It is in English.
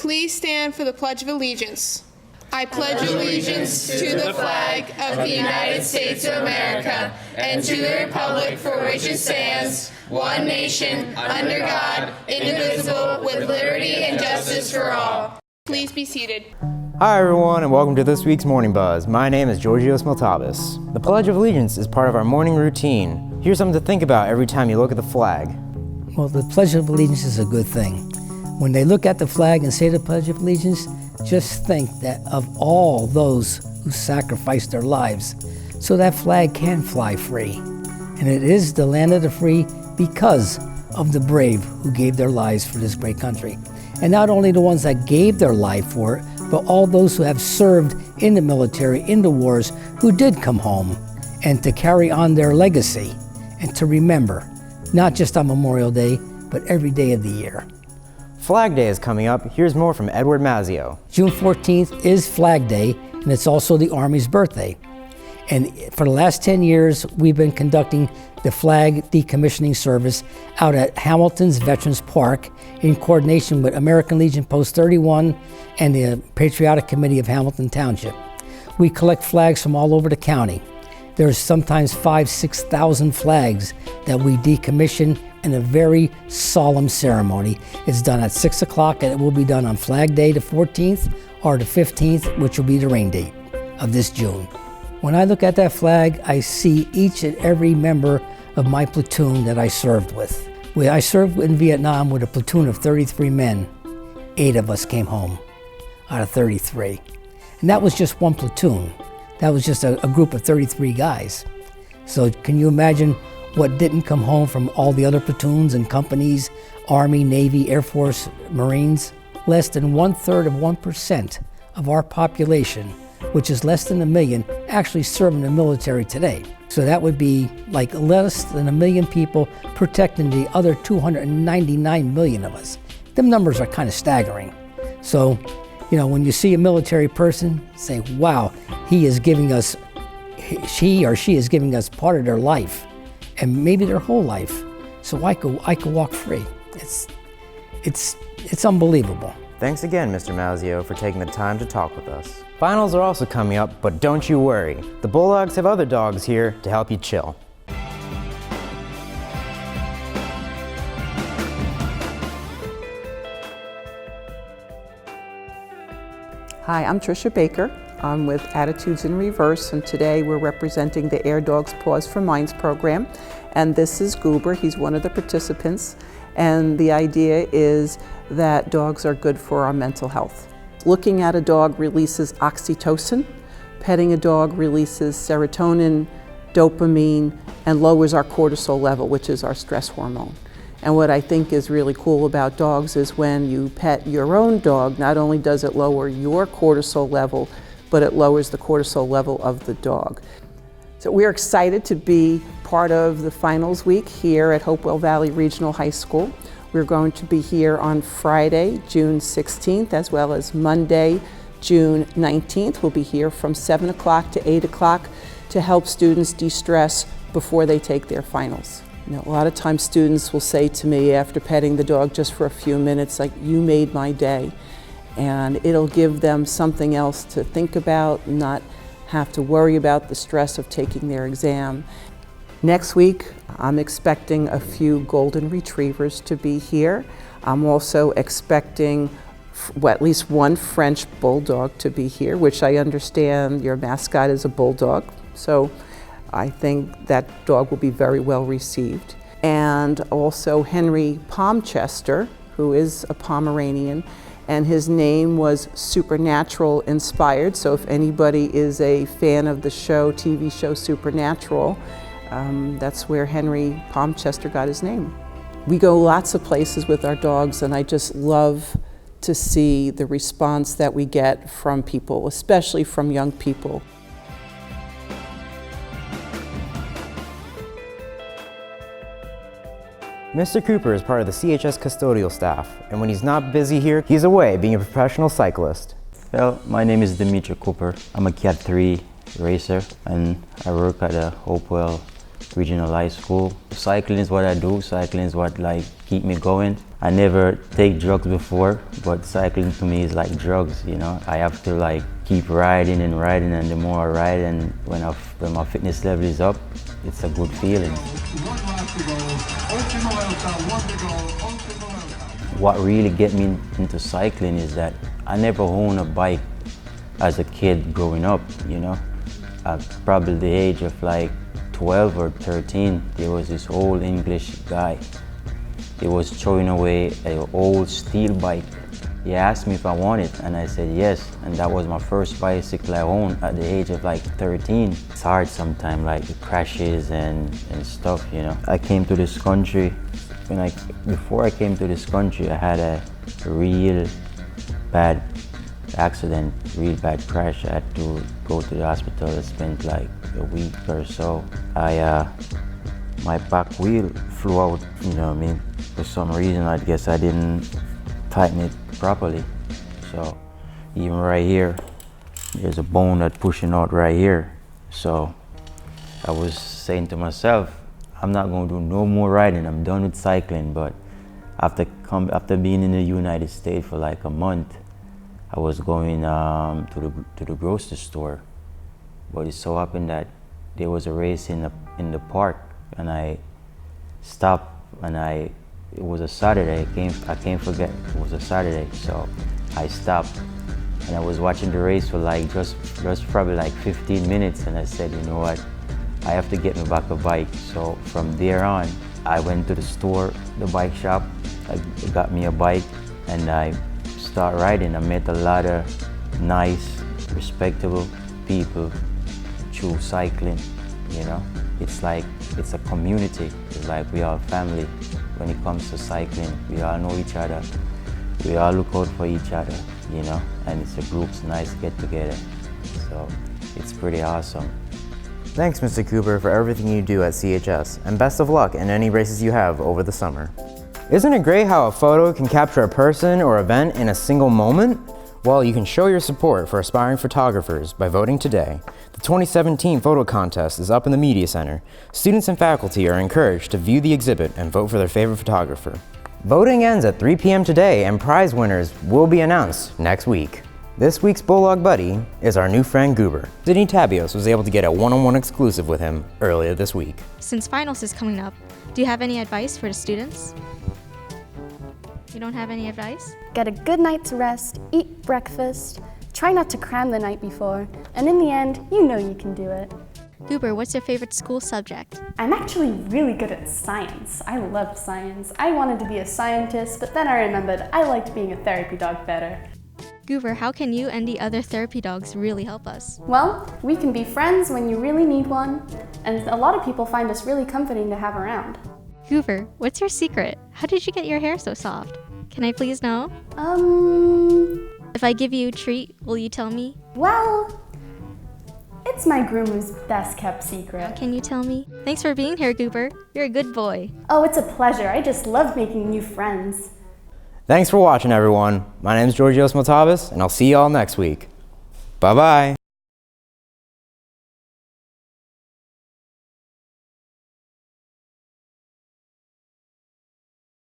Please stand for the Pledge of Allegiance. I pledge allegiance to the flag of the United States of America and to the republic for which it stands, one nation, under God, indivisible, with liberty and justice for all. Please be seated. Hi everyone, and welcome to this week's Morning Buzz. My name is Georgios Miltabis. The Pledge of Allegiance is part of our morning routine. Here's something to think about every time you look at the flag. Well, the Pledge of Allegiance is a good thing. When they look at the flag and say the Pledge of Allegiance, just think that of all those who sacrificed their lives so that flag can fly free. And it is the land of the free because of the brave who gave their lives for this great country. And not only the ones that gave their life for it, but all those who have served in the military, in the wars, who did come home, and to carry on their legacy and to remember, not just on Memorial Day, but every day of the year. Flag Day is coming up. Here's more from Edward Mazzio. June 14th is Flag Day, and it's also the Army's birthday. And for the last 10 years, we've been conducting the flag decommissioning service out at Hamilton's Veterans Park in coordination with American Legion Post 31 and the Patriotic Committee of Hamilton Township. We collect flags from all over the county. There's sometimes 5,000 to 6,000 flags that we decommission in a very solemn ceremony. It's done at 6 o'clock, and it will be done on Flag Day the 14th or the 15th, which will be the rain date of this June. When I look at that flag, I see each and every member of my platoon that I served with. I served in Vietnam with a platoon of 33 men. 8 of us came home out of 33. And that was just one platoon. That was just a group of 33 guys. So can you imagine what didn't come home from all the other platoons and companies, Army, Navy, Air Force, Marines? Less than 1/3 of 1% of our population, which is less than 1 million, actually serve in the military today. So that would be like less than 1 million people protecting the other 299 million of us. Them numbers are kind of staggering. So, when you see a military person, say, wow, he or she is giving us part of their life, and maybe their whole life, so I could walk free. It's unbelievable. Thanks again, Mr. Mazzio, for taking the time to talk with us. Finals are also coming up, but don't you worry. The Bulldogs have other dogs here to help you chill. Hi, I'm Tricia Baker. I'm with Attitudes in Reverse, and today we're representing the Air Dogs Pause for Minds program. And this is Goober. He's one of the participants. And the idea is that dogs are good for our mental health. Looking at a dog releases oxytocin. Petting a dog releases serotonin, dopamine, and lowers our cortisol level, which is our stress hormone. And what I think is really cool about dogs is when you pet your own dog, not only does it lower your cortisol level, but it lowers the cortisol level of the dog. So we're excited to be part of the finals week here at Hopewell Valley Regional High School. We're going to be here on Friday, June 16th, as well as Monday, June 19th. We'll be here from 7 o'clock to 8 o'clock to help students de-stress before they take their finals. A lot of times students will say to me after petting the dog just for a few minutes, like, you made my day. And it'll give them something else to think about, not have to worry about the stress of taking their exam. Next week, I'm expecting a few golden retrievers to be here. I'm also expecting at least one French bulldog to be here, which I understand your mascot is a bulldog. So I think that dog will be very well received. And also Henry Palmchester, who is a Pomeranian, and his name was Supernatural inspired. So if anybody is a fan of the show, TV show Supernatural, that's where Henry Palmchester got his name. We go lots of places with our dogs, and I just love to see the response that we get from people, especially from young people. Mr. Cooper is part of the CHS custodial staff, and when he's not busy here, he's away being a professional cyclist. Well, my name is Dmytro Cooper. I'm a Cat 3 racer, and I work at a Hopewell Regional High School. Cycling is what I do. Cycling is what keep me going. I never take drugs before, but cycling to me is like drugs, you know. I have to like keep riding, and the more I ride, and when my fitness level is up, it's a good feeling. What really get me into cycling is that I never owned a bike as a kid growing up, you know. At probably the age of like 12 or 13, there was this old English guy. He was throwing away an old steel bike. He asked me if I wanted, and I said yes, and that was my first bicycle I owned at the age of like 13. It's hard sometimes, like the crashes and stuff, you know. I came to this country, before I came to this country, I had a real bad accident, real bad crash. I had to go to the hospital. I spent like a week or so. My back wheel flew out, you know what I mean? For some reason, I guess I didn't tighten it properly. So even right here, there's a bone that's pushing out right here. So I was saying to myself, I'm not going to do no more riding. I'm done with cycling. But after being in the United States for like a month, I was going to the grocery store. But it so happened that there was a race in the park, and I stopped, and it was a Saturday. I can't forget it was a Saturday, so I stopped, and I was watching the race for like just probably like 15 minutes, and I said, you know what, I have to get me back a bike. So from there on, I went to the store, the bike shop, I got me a bike, and I started riding. I met a lot of nice, respectable people through cycling, you know. It's like, it's a community. It's like we are family when it comes to cycling. We all know each other. We all look out for each other, you know, and it's a group's nice get together. So it's pretty awesome. Thanks, Mr. Cooper, for everything you do at CHS, and best of luck in any races you have over the summer. Isn't it great how a photo can capture a person or event in a single moment? Well, you can show your support for aspiring photographers by voting today. The 2017 photo contest is up in the Media Center. Students and faculty are encouraged to view the exhibit and vote for their favorite photographer. Voting ends at 3 p.m. today, and prize winners will be announced next week. This week's Bulldog Buddy is our new friend Goober. Sydney Tabios was able to get a one-on-one exclusive with him earlier this week. Since finals is coming up, do you have any advice for the students? You don't have any advice? Get a good night's rest, eat breakfast, try not to cram the night before, and in the end, you know you can do it. Goober, what's your favorite school subject? I'm actually really good at science. I love science. I wanted to be a scientist, but then I remembered I liked being a therapy dog better. Goober, how can you and the other therapy dogs really help us? Well, we can be friends when you really need one, and a lot of people find us really comforting to have around. Goober, what's your secret? How did you get your hair so soft? Can I please know? If I give you a treat, will you tell me? Well, it's my groomer's best kept secret. Can you tell me? Thanks for being here, Goober. You're a good boy. Oh, it's a pleasure. I just love making new friends. Thanks for watching, everyone. My name is Georgios Motabis, and I'll see you all next week. Bye-bye.